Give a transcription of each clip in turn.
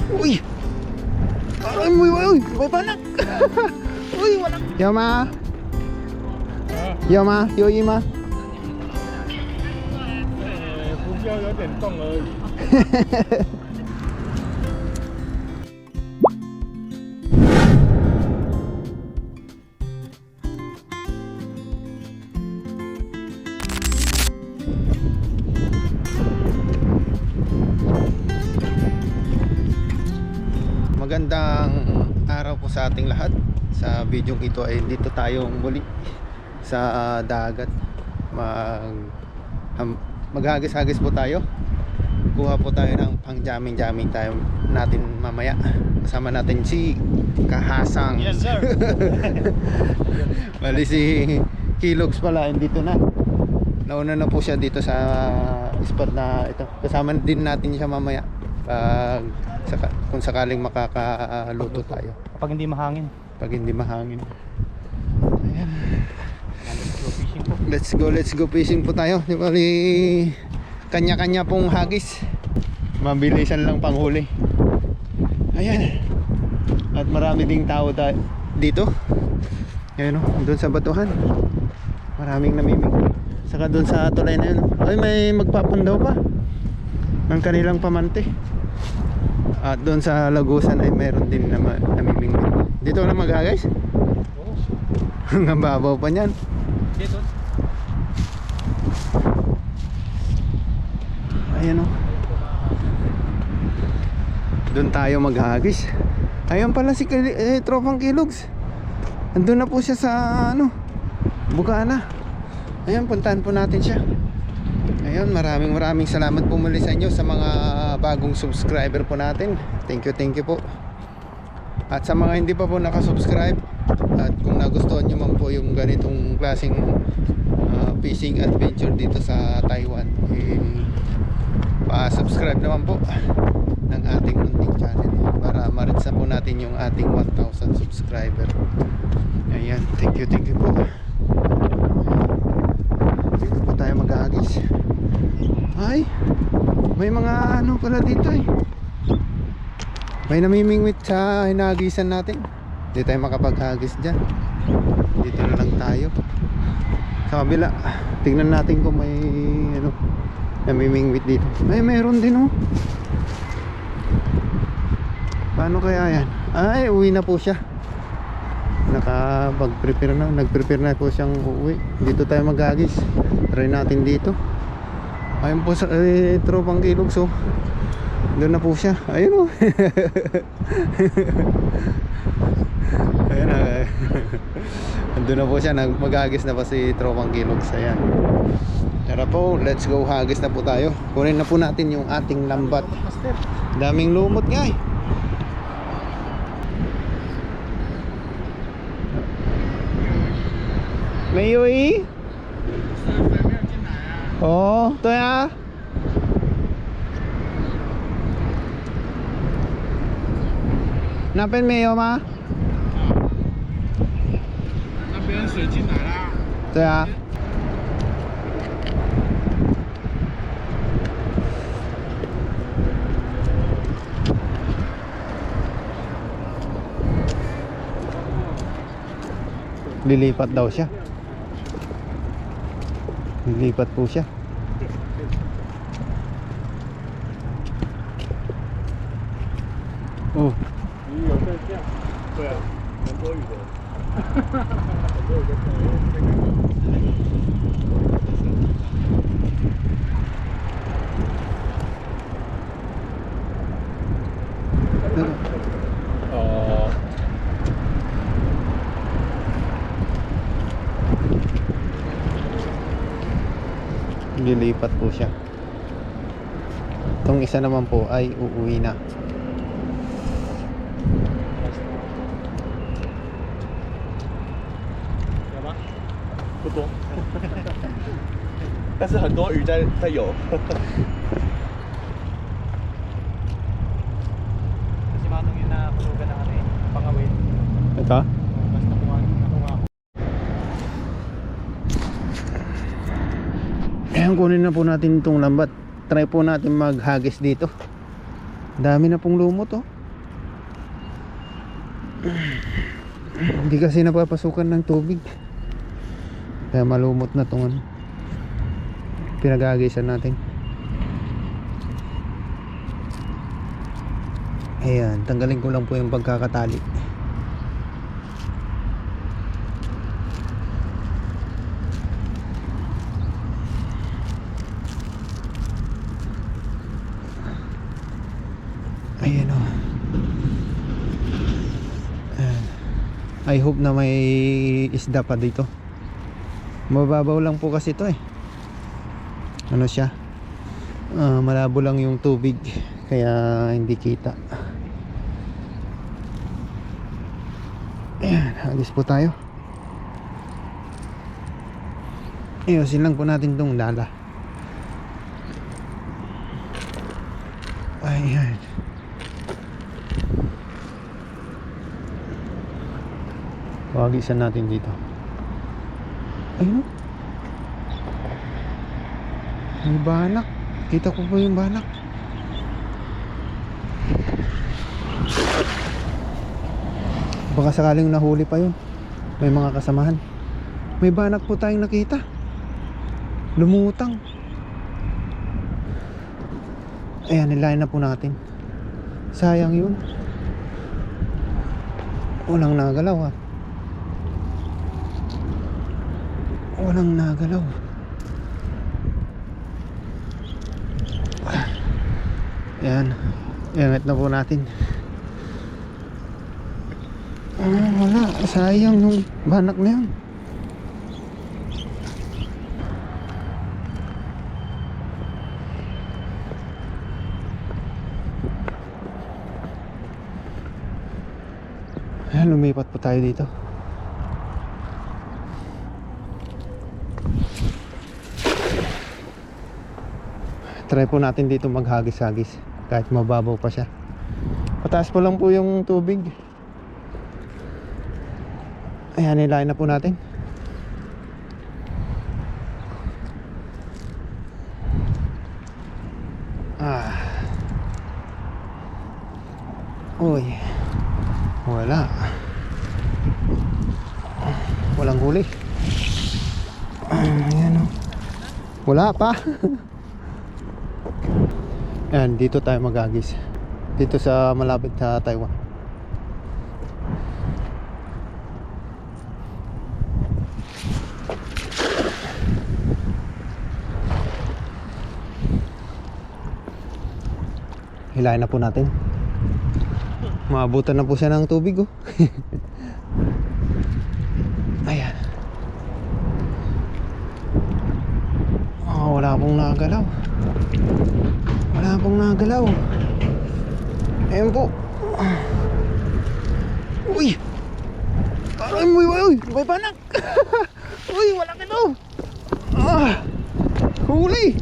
Uy! Ay, uy, may banak! Uy, walang... Yama! Yama, Yoyima! 浮标有点动而已。Magandang araw po sa ating lahat. Sa video ito ay dito tayong muli sa dagat. Maghagis-hagis po tayo. Kuha po tayo ng pang jamming tayo natin mamaya. Kasama natin si Kahasang. Yes sir. Bali si Kilogs pala dito na. Nauna na po siya dito sa spot na ito. Kasama din natin siya mamaya kung sakaling makakaluto tayo. Kapag hindi mahangin. Pag hindi mahangin. Ayan. Let's go fishing po. Let's go fishing po tayo. Di bali kanya-kanya pong hagis. Mabilisan lang panghuli. Ayan. At marami ding tao dito. Ayan o, doon sa batuhan. Maraming namimig. Saka doon sa tulay na yun. Ay, may magpapandaw pa ng kanilang pamante. At doon sa Lagusan ay meron din na namiming. Dito na maghagis? Oo. Hanggang babaw pa niyan. Dito. Ayan o. Doon tayo maghagis. Ayan pala si Tropang Kilogs. Andun na po siya sa Bukana. Ayan, puntahan po natin siya. Ayun, maraming salamat po muli sa inyo sa mga bagong subscriber po natin. Thank you po. At sa mga hindi pa po nakasubscribe, at kung nagustuhan nyo man po yung ganitong klaseng fishing adventure dito sa Taiwan, pa-subscribe naman po ng ating munting channel para ma-reach na po natin yung ating 1,000 subscriber. Ayan, thank you po. Dito po tayo mag-aagis. Ay, may mga pala dito eh. May namimingwit sa hinagisan natin. Hindi tayo makapaghagis dyan. Dito na lang tayo sa kabila. Tingnan natin kung may namimingwit dito. Meron din oh. Paano kaya yan? Ay, uwi na po siya. Nakapag-prepare na. Nag-prepare na po siyang uuwi. Dito tayo maghagis. Try natin dito. Ayun po sa Tropang Kilogs oh. Doon na po siya. Ayun oh. Ayun na. Doon na po siya. Maghagis na pa si Tropang Kilogs. Ayan. Tara po, let's go, hagis na po tayo. Kunin na po natin yung ating lambat. Daming lumot nga eh. May Yui? Oh, 对啊。那边没有吗？那边水进来啦。对啊。Lilipat daw siya. Lilipat po siya. Oh. 鱼有在降。对啊，很多鱼的。很多鱼的。哦。Lilipat po siya. Itong isa naman po ay uuwi na.不多，但是很多鱼在游。Kasi manong yun na kulugan ng pangawin. Ito? Mas nakuha ako. Ayan, kunin na po natin itong lambat. Try po natin maghagis dito. Dami na pong lumot oh. Hindi kasi napapasukan ng tubig, kaya malumot na tong ano, pinag-aagisan natin. Ayan, tanggalin ko lang po yung pagkakatali. Ayan o. I hope na may isda pa dito. Mababaw lang po kasi ito eh. Ano siya, malabo lang yung tubig, kaya hindi kita. Ayan, hagis po tayo. Ayusin lang po natin tong dala. Ayan. Pagisan natin dito. Ayun, may banak. Kita ko po yung banak. Baka sakaling nahuli pa yun, may mga kasamahan. May banak po tayong nakita, lumutang. Ayan, nilayan na po natin. Sayang yun, walang nagalaw ha. Walang nagalaw. Ayan, iangat na po natin. Wala, sayang yung banak na yun. Ayan, lumipat po tayo dito. Try po natin dito maghagis-hagis kahit mababaw pa siya. Pataas po lang po yung tubig. Ayan, nilayan na po natin. Uy, wala. Walang huli. Ayan o. Wala pa. Ayan, dito tayo magagis. Dito sa malapit sa Taiwan. Hilahin na po natin. Maabutan na po siya ng tubig oh. Ayan. Wala pong nagalaw. Wala pong nagalaw. Ayan po. Uy! Uy! May banak! Uy! Wala ka daw! Huli!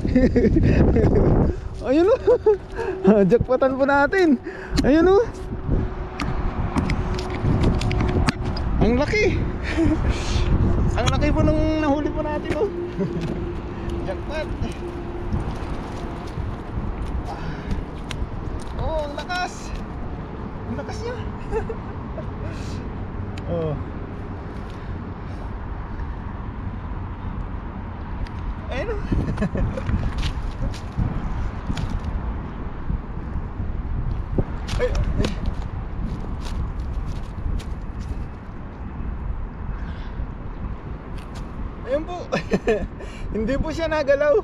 Ayun o! Jackpotan po natin! Ayun o! Ang laki! Ang laki po nung nahuli po natin o! Jackpot! Oh, ang lakas! Ang lakas niya! Oh. Ayun o! Ay, ay. Ayun po. Hindi po siya nagalaw.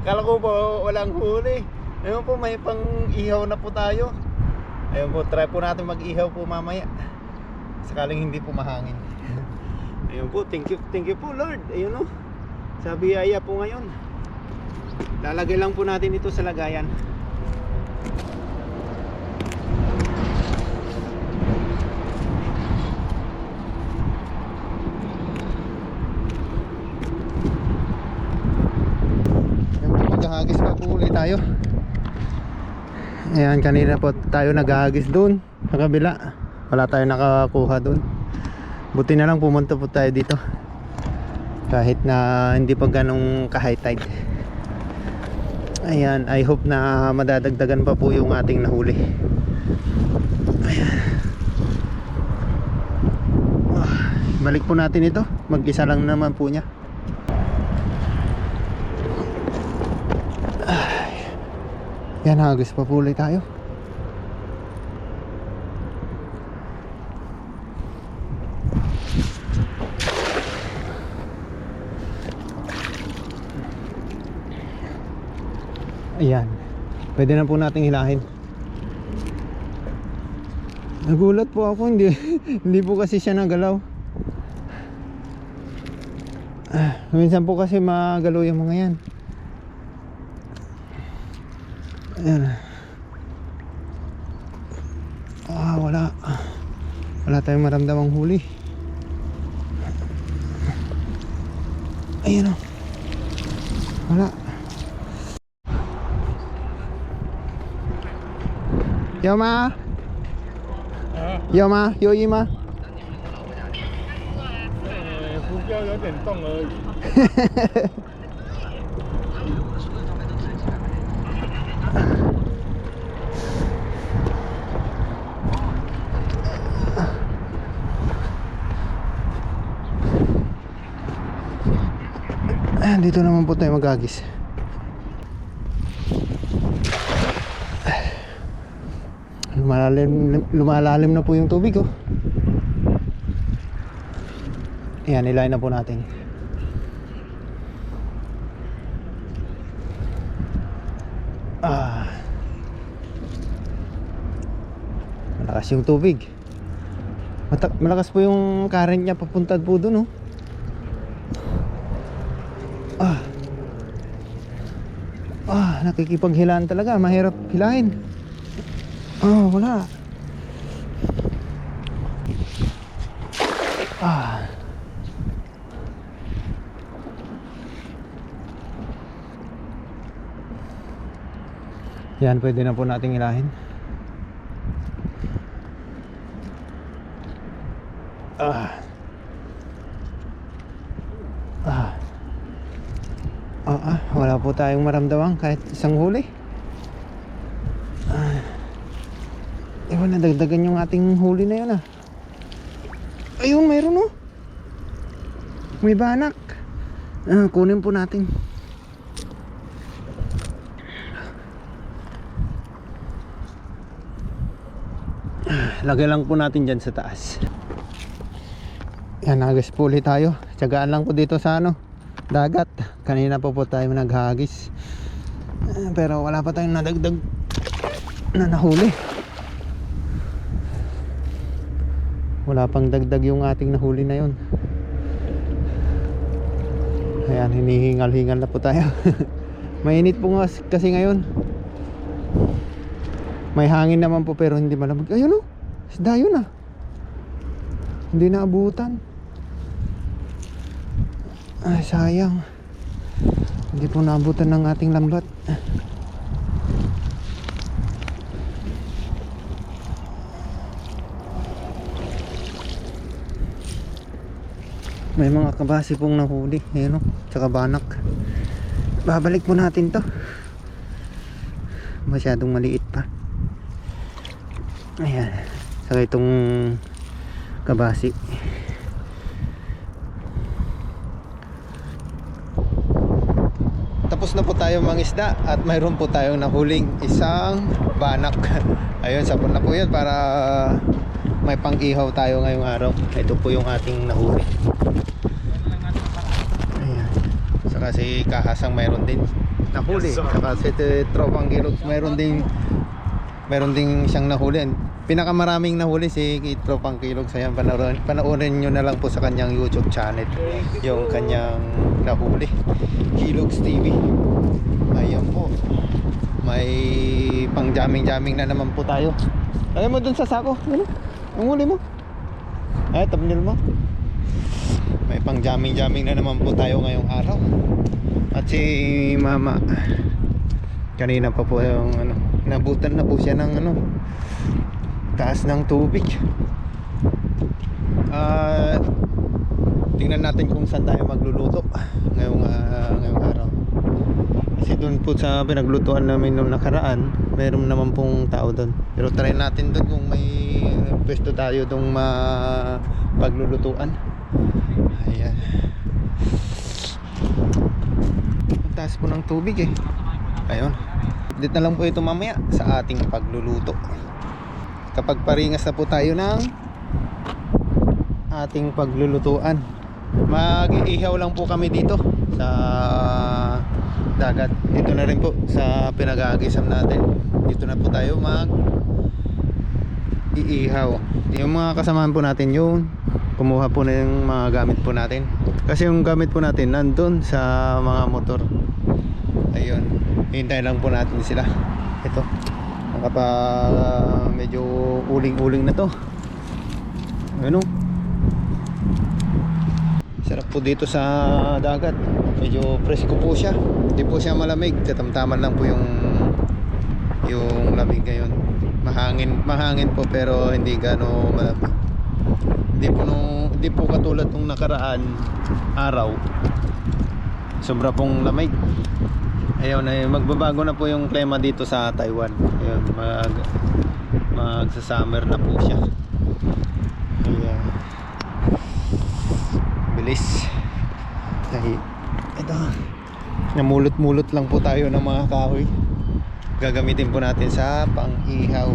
Kala ko po walang huli. Ayun po, may pang ihaw na po tayo. Ayun po, try po natin mag-ihaw po mamaya, sakaling hindi po mahangin. Ayun po, thank you po Lord. Ayun o, sa biyaya po ngayon. Lalagay lang po natin ito sa lagayan. Maghahagis pa po ulit tayo. Ayan, kanina po tayo naghahagis doon sa kabila. Wala tayo nakakuha doon. Buti na lang pumunta po tayo dito, kahit na hindi pa ganong ka-high tide. Ayan, I hope na madadagdagan pa po yung ating nahuli. Ayan. balik po natin ito. Mag-isa lang naman po niya. Yan, hagis pa po ulit tayo. Ayan, pwede na po nating hilahin. Nagulat po ako, hindi hindi po kasi siya nagalaw. Minsan po kasi magalaw yung mga yan. Ayan. Wala tayong maramdamang huli. Ayan o. Wala. Yo ma. Yo ma,有意吗？浮标有点动而已。Dito naman po tayo magagis. Lumalalim na po yung tubig oh. Ayan, ilayin na po natin. Malakas yung tubig. Malakas po yung current niya papunta po dun oh. Nakikipaghilaan talaga, mahirap hilahin. Wala. Yan, pwede na po nating hilahin. Wala po tayong maramdaman kahit isang huli. Ewan, nadagdagan yung ating huli na yun ah. Ayun, mayroon oh. May banak. Kunin po natin. Lagay lang po natin dyan sa taas. Yan, nagis po ulit tayo. Tiyagaan lang po dito sa dagat. Kanina po tayo naghagis. Pero wala pa tayong nadagdag na nahuli. Wala pang dagdag yung ating nahuli na yun. Ayan, hinihingal-hingal na po tayo. Mainit po nga kasi ngayon. May hangin naman po pero hindi malamig. Ayun oh, isda yun ah. Hindi naabutan. Ay, sayang. Hindi po naabutan ng ating lambat. May mga kabasi pong nahuli. Ayan o, tsaka banak. Babalik po natin to. Masyadong maliit pa. Ayan, saka itong kabasi. Tapos na po tayo mangisda at mayroon po tayong nahuling isang banak. Ayun, sabon na po yun para may pang-ihaw tayo ngayong araw. Ito po yung ating nahuli. Ayan. Saka si Kahasang mayroon din nahuli. Saka si Tropang Kilogs mayroon din siyang nahuli. Pinakamaraming nahuli si Tropang Kilogs. Ayan, panoorin nyo na lang po sa kanyang YouTube channel yung kanyang nahuli, Kilogs TV. Ayan po, may pang jamming na naman po tayo. Lagay mo dun sa sako. Ano? Ang huli mo. Ay, thumbnail mo. May pang jamming na naman po tayo ngayong araw. At si Mama kanina pa po yung nabutan na po siya ng taas ng tubig. Tingnan natin kung saan tayo magluluto ngayong araw. Kasi doon po sa pinaglutuan namin nung nakaraan, meron naman pong tao doon. Pero try natin doon kung may pwesto tayo dong paglulutuan. Ayan. Ang taas po ng tubig eh. Ayun. Update na lang po ito mamaya sa ating pagluluto. Kapag paringas na po tayo ng ating paglulutuan, mag-iihaw lang po kami dito sa dagat. Dito na rin po sa pinag-aagisam natin. Dito na po tayo mag-iihaw. Yung mga kasamahan po natin yun, kumuha po na yung mga gamit po natin. Kasi yung gamit po natin nandun sa mga motor. Ayun, hintay lang po natin sila. Ito, nakapa medyo uling-uling na to. Ano? Sarap po dito sa dagat. Medyo presko po siya. Hindi po siya malamig. Katamtaman lang po yung lamig ngayon. Mahangin po pero hindi gaano malamig. Hindi po katulad nung nakaraan araw. Sobra pong lamig. Ayun, magbabago na po yung klima dito sa Taiwan. Ayun, magsa-summer na po siya. Ayan. Bilis. Ay, ito. Namulot-mulot lang po tayo ng mga kahoy. Gagamitin po natin sa pang-ihaw.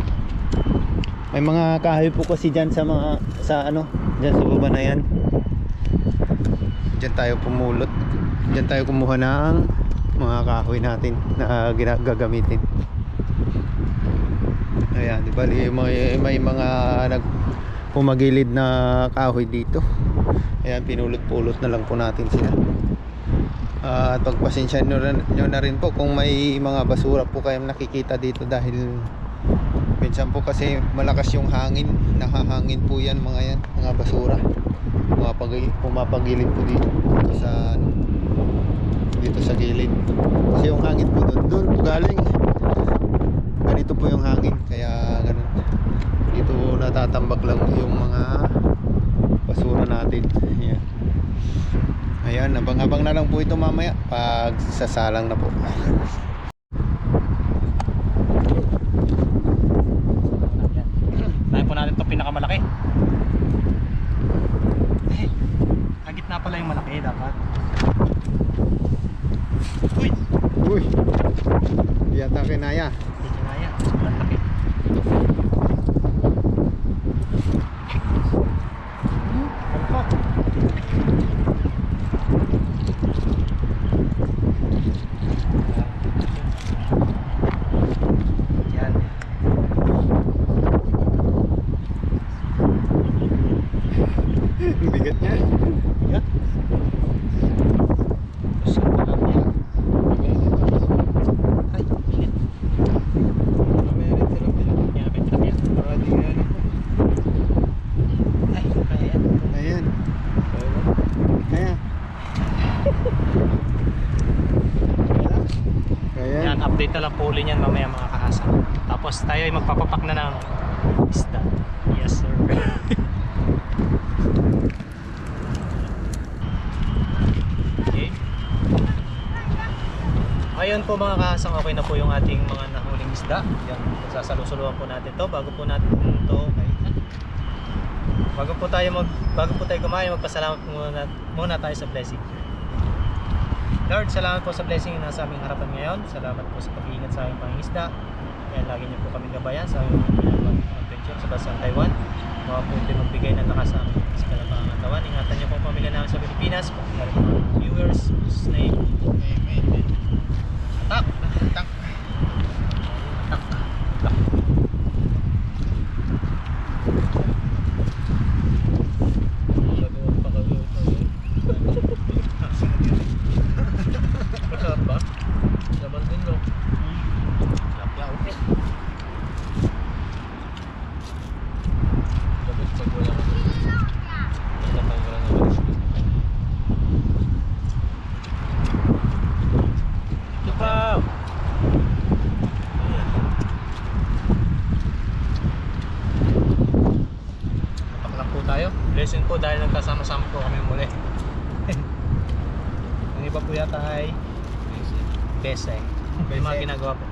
May mga kahoy po kasi diyan diyan sa baba na yan. Diyan tayo pumulot. Diyan tayo kumuha ng mga kahoy natin na gagamitin. Ayan, di ba? May mga pumagilid na kahoy dito. Ayan, pinulot-pulot na lang po natin sila. At pagpasensya nyo na rin po kung may mga basura po kayong nakikita dito dahil minsan po kasi malakas yung hangin. Nakahangin po yan mga basura. Pumapagilid po dito sa gilid. Kasi yung hangin po doon po galing. Ganito po yung hangin, kaya ganun. Dito natatambak lang yung mga basura natin. Ayan. Ayan, abang-abang na lang po ito mamaya pag sasalang na po. Tayo po natin ito pinakamalaki. Agit na pala yung malaki dapat. Uy! Di yata kinaya. Hindi kinaya. Malaki. Yan. Bigat niya. Bigat. Gusto ko lang yan. Ay, init. Yan, tilapia. Ay, kaya yan. Ayan. Kaya. Kaya. Yan, update na lang po uli niyan mamaya mga kahasa. Tapos tayo ay magpapapak na ng isda. Yes sir. Okay. Ayun po mga kahasang, okay na po yung ating mga nahuling isda. Yan, sasalusuluan po natin to bago po natin ito bago po tayo kumain, magpasalamat muna tayo sa blessing. Lord, salamat po sa blessing na nasa aming harapan ngayon. Salamat po sa pag-iingat sa aming pangingisda. Kaya lagi niyo po kami gabayan sa aming adventure sa bansang Taiwan. Mga po din magbigay ng lakas sa aming physical na pangangatawan. Ingatan niyo po ang pamilya namin sa Pilipinas. Pagkakari po mga viewers, snake, attack, attack, attack, attack. Masarap ba? Laman din no? Lapya okay. Dapat pag wala ka dapat wala naman Lupaw! Tapak lang po tayo. Blessing po dahil nagkasama-sama po kami muli. Yung iba po yata ay Bese. May mga ginagawa po.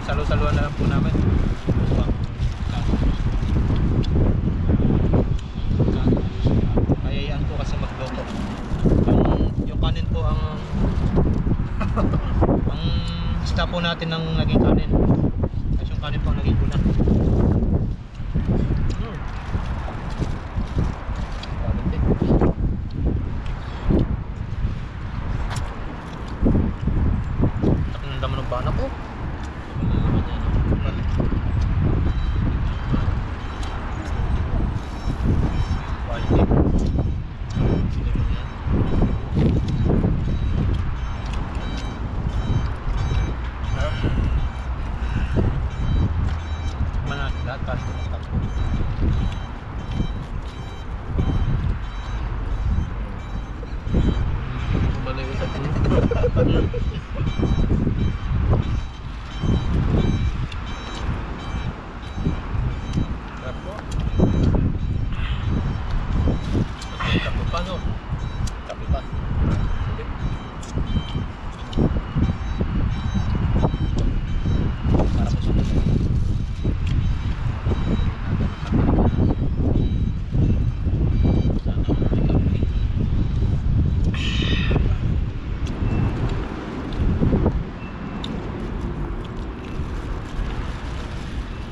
Salo-saluan na lang po namin. Kayayaan po kasi magluto. Yung kanin po ang ang isda po natin ng naging kanin. Kasi yung kanin po ang naging ulam. Quality. Ang laman ng bana po.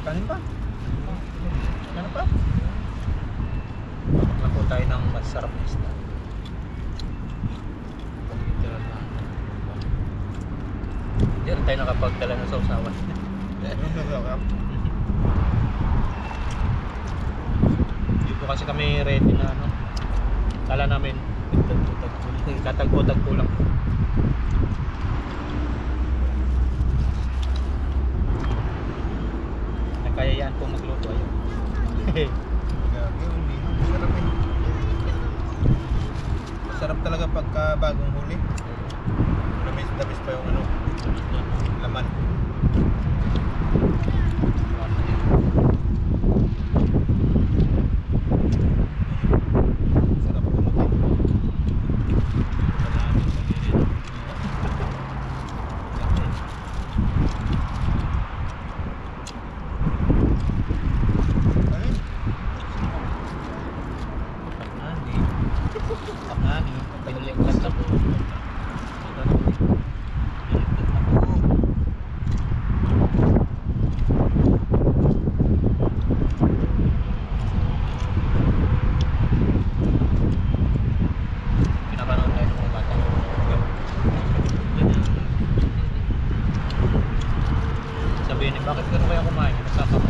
Kanin pa? Kanin pa? Bakit po tayo ng masarap na isda? Hindi rin tayo nakapagdala ng sausawan. Hindi po kasi kami ready na ano. Kala namin tatagpo-tagpo lang. Kayayaan po magluto ayun. Masarap talaga pagka bagong huli. Labis pa yung ano, laman. Sarap kumutin. Sabihin, bakit gano'n kaya kumain? Nagsasabi.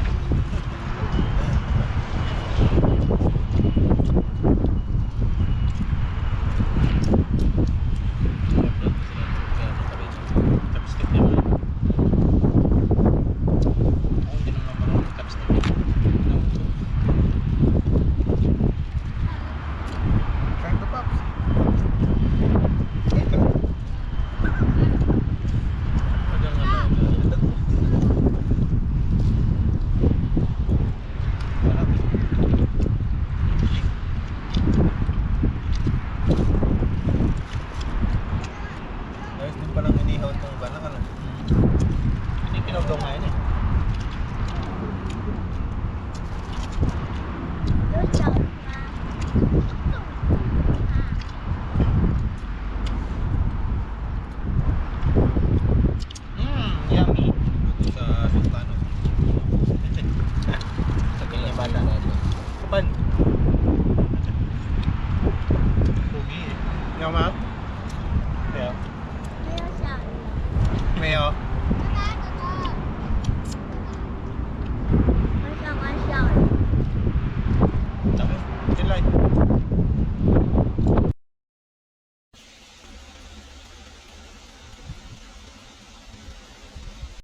Kain ka, Paps. Ayos din palang inihaw itong banak, ano? Hindi kinagaw nga yun eh.